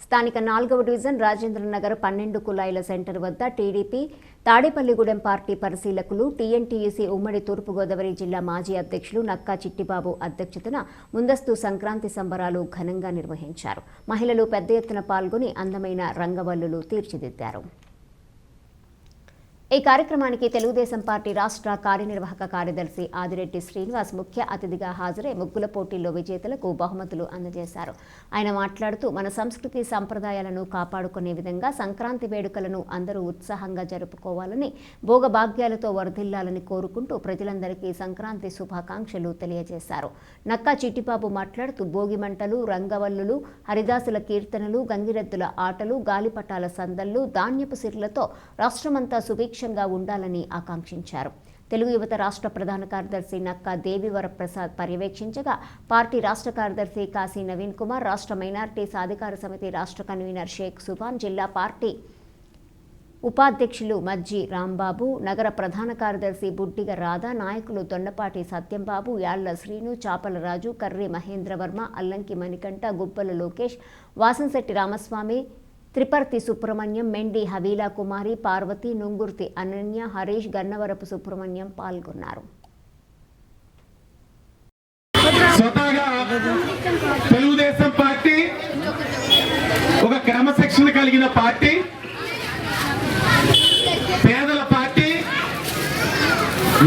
స్థానిక 4వ division Rajendranagar 12 కులాయిల centre వద్ద టీడీపీ తాడేపల్లిగూడెం పార్టీ పరిశీలకులు టీఎన్టీయూసీ ఉమ్మడి తూర్పుగోదావరి జిల్లా మాజీ అధ్యక్షులు నక్కా చిట్టిబాబు అధ్యక్షతన ముందస్తు సంక్రాంతి సంబరాలు ఘనంగా నిర్వహించారు. మహిళలు పెద్ద ఎత్తున పాల్గొని అందమైన రంగవల్లులు తీర్చిదిద్దారు. ఈ కార్యక్రమానికి తెలుగుదేశం పార్టీ రాష్ట్ర కార్యనిర్వాహక కార్యదర్శి ఆదిరెడ్డి శ్రీనివాస్ ముఖ్య అతిథిగా హాజరై ముగ్గుల పోటీల్లో విజేతలకు బహుమతులు అందజేశారు. ఆయన మాట్లాడుతూ మన సంస్కృతి సంప్రదాయాలను కాపాడుకునే విధంగా సంక్రాంతి వేడుకలను అందరూ ఉత్సాహంగా జరుపుకోవాలని, భోగభాగ్యాలతో వర్ధిల్లాలని కోరుకుంటూ ప్రజలందరికీ సంక్రాంతి శుభాకాంక్షలు తెలియజేశారు. నక్కా చిట్టిబాబు మాట్లాడుతూ భోగి మంటలు, రంగవల్లులు, హరిదాసుల కీర్తనలు, గంగిరెద్దుల ఆటలు, గాలిపటాల సందళ్లు, ధాన్యపు సిర్లతో రాష్ట్రమంతా సుభిక్షంగా ఉండాలని ఆకాంక్షించారు. తెలుగు యువత రాష్ట్ర ప్రధాన కార్యదర్శి నక్కా దేవివరప్రసాద్ పర్యవేక్షించగా పార్టీ రాష్ట్ర కార్యదర్శి కాశీ నవీన్ కుమార్, రాష్ట్ర మైనార్టీ సాధికార సమితి రాష్ట్ర కన్వీనర్ షేక్ సుభాన్, జిల్లా పార్టీ ఉపాధ్యక్షులు మజ్జి రాంబాబు, నగర ప్రధాన కార్యదర్శి బుడ్డిగ రాధా, నాయకులు దొండపాటి సత్యంబాబు, యాళ్ల శ్రీను, చాపల రాజు, కర్రి మహేంద్రవర్మ, అల్లంకి మణికంఠ, గుబ్బల లోకేష్, వాసంశెట్టి రామస్వామి, త్రిపర్తి సుబ్రహ్మణ్యం, మెండి హవీలా కుమారి, పార్వతి, నుంగుర్తి అనన్య, హరీష్, గన్నవరపు సుబ్రహ్మణ్యం పాల్గొన్నారు. తెలుగుదేశం పార్టీ ఒక క్రమశిక్షణ కలిగిన పార్టీ, పేదల పార్టీ,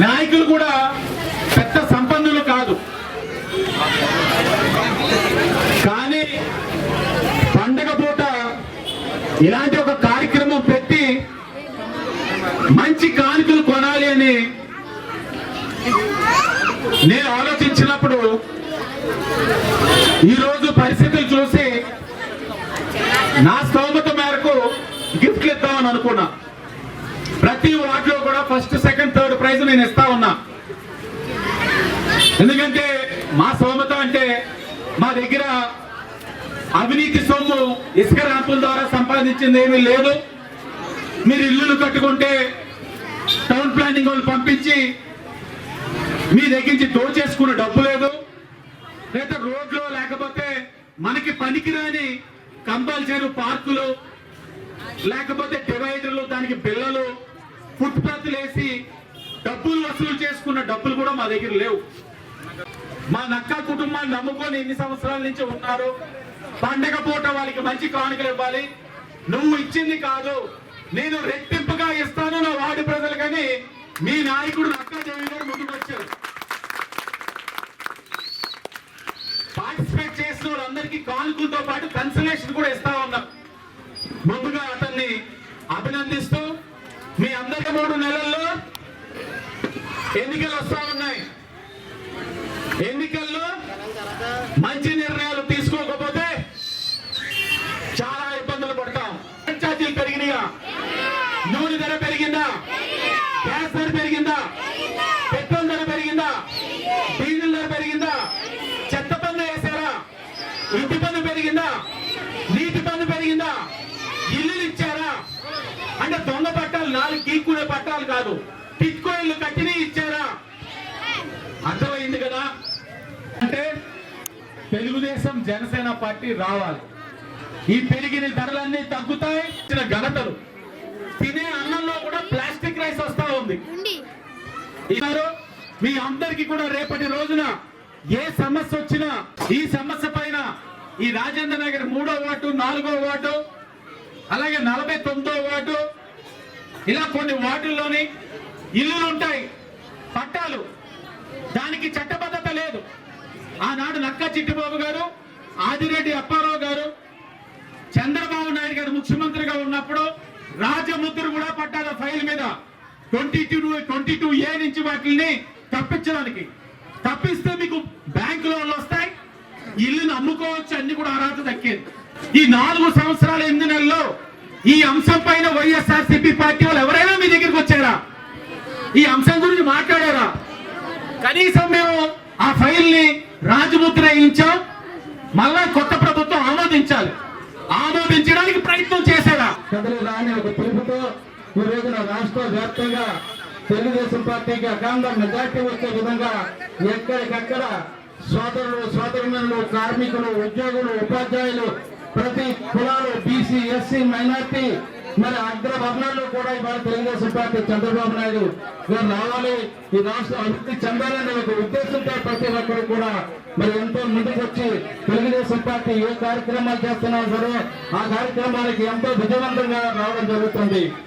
నాయకులు కూడా పెద్ద సంపన్నులు కాదు. కానీ పండగ పూట ఇలాంటి ఒక కార్యక్రమం పెట్టి మంచి కానుకలు కొనాలి అని నేను ఆలోచించినప్పుడు ఈరోజు పరిస్థితులు చూసి నా స్తోమత మేరకు గిఫ్ట్లు ఇద్దామని అనుకున్నా. ప్రతి వార్డులో కూడా ఫస్ట్, సెకండ్, థర్డ్ ప్రైజ్ నేను ఇస్తా ఉన్నా. ఎందుకంటే మా స్తోమత అంటే మా దగ్గర అవినీతి సొమ్ము ఇసుక ర్యాంపుల ద్వారా సంపాదించింది ఏమీ లేదు. మీరు ఇల్లులు కట్టుకుంటే టౌన్ ప్లానింగ్ వాళ్ళు పంపించి మీ దగ్గర నుంచి దోచేసుకున్న డబ్బు లేదు. లేదా రోడ్లు లేకపోతే మనకి పనికిరాని కంపల్సరీ పార్కులు, లేకపోతే డివైడర్లు, దానికి బిల్లలు, ఫుట్పాత్లు వేసి డబ్బులు వసూలు చేసుకున్న డబ్బులు కూడా మా దగ్గర లేవు. మా నక్కా కుటుంబాన్ని నమ్ముకొని ఎన్ని సంవత్సరాల నుంచి ఉన్నారు. పండగ పూట వాళ్ళకి మంచి కానుకలు ఇవ్వాలి. నువ్వు ఇచ్చింది కాదు, నేను రెట్టింపుగా ఇస్తాను నా వార్డు ప్రజలకని మీ నాయకుడు నక్కా దేవి గారు ముందుకు వచ్చారు. పార్టిసిపేట్ చేసిన వాళ్ళందరికీ కానుకలతో పాటు కన్సలేషన్ కూడా ఇస్తా ఉన్నాం. ముందుగా అతన్ని అభినందిస్తూ, మీ అందరికీ 3 నెలల్లో ఎన్నికలు వస్తా ఉన్నాయి. ఎన్నికల్లో మంచి నిర్ణయాలు తీసుకోకపోతే చాలా ఇబ్బందులు పడతాం. ఛార్జీలు పెరిగినాయా? నూనె ధర పెరిగిందా? గ్యాస్ ధర పెరిగిందా? పెట్రోల్ ధర పెరిగిందా? డీజిల్ ధర పెరిగిందా? చెత్త పన్ను వేసారా? ఇంటి పన్ను పెరిగిందా? నీటి పన్ను పెరిగిందా? ఇల్లులు ఇచ్చారా? అంటే దొంగ పట్టాలు, 4 గీక్కునే పట్టాలు కాదు, టిట్కో ఇల్లు కట్టిని ఇచ్చారా? అర్థమైంది కదా. అంటే తెలుగుదేశం జనసేన పార్టీ రావాలి. ఈ పెరిగిన ధరలన్నీ తగ్గుతాయి. ఘనతలు తినే అన్నంలో కూడా ప్లాస్టిక్ రైస్ వస్తా ఉంది. మీ అందరికీ కూడా రేపటి రోజున ఏ సమస్య వచ్చినా ఈ సమస్య పైన ఈ రాజేంద్ర నగర్ 3వ వార్డు, 4వ వార్డు, అలాగే 49వ వార్డు, ఇలా కొన్ని వార్డుల్లోని ఇల్లులు ఉంటాయి, పట్టాలు, దానికి చట్టబద్ధత లేదు. ఆనాడు నక్కా చిట్టిబాబు గారు, ఆదిరెడ్డి అప్పారావు గారు, చంద్రబాబు నాయుడు గారు ముఖ్యమంత్రిగా ఉన్నప్పుడు రాజముద్ర కూడా పట్టాల ఫైల్ మీద 22A నుంచి వాటిని తప్పించడానికి, తప్పిస్తే మీకు బ్యాంకు లోన్లు వస్తాయి, ఇల్లును అమ్ముకోవచ్చు, అన్ని కూడా అర్హత దక్కేది. ఈ 4 సంవత్సరాల 8 నెలల్లో ఈ అంశం పైన వైఎస్ఆర్సీపీ పార్టీ వాళ్ళు ఎవరైనా మీ దగ్గరికి వచ్చారా? ఈ అంశం గురించి మాట్లాడారా? కనీసం మేము ఆ ఫైల్ ని రాజముద్ర వేయించాం. మళ్ళా కొత్త ప్రభుత్వం ఆమోదించాలి. ఆమోదించడానికి ప్రయత్నం చేశారా? కదలదాని ఒక పిలుపుతో ఈ రోజున రాష్ట్ర వ్యాప్తంగా తెలుగుదేశం పార్టీకి అఖండ మెజార్టీ వచ్చే విధంగా ఎక్కడికక్కడ సోదరులు, సోదరులు, కార్మికులు, ఉద్యోగులు, ఉపాధ్యాయులు, ప్రతి కులాలు ఎస్సీ మైనార్టీ మరి అగ్రవర్ణాల్లో కూడా ఇవాళ తెలుగుదేశం పార్టీ చంద్రబాబు నాయుడు గారు రావాలి, ఈ రాష్ట్రం అభివృద్ధి చెందాలనే ఒక ఉద్దేశంతో ప్రతి ఒక్కరు కూడా మరి ఎంతో ముందుకు వచ్చి తెలుగుదేశం పార్టీ ఏ కార్యక్రమాలు చేస్తున్నా సరే ఆ కార్యక్రమానికి ఎంతో విజయవంతంగా రావడం జరుగుతుంది.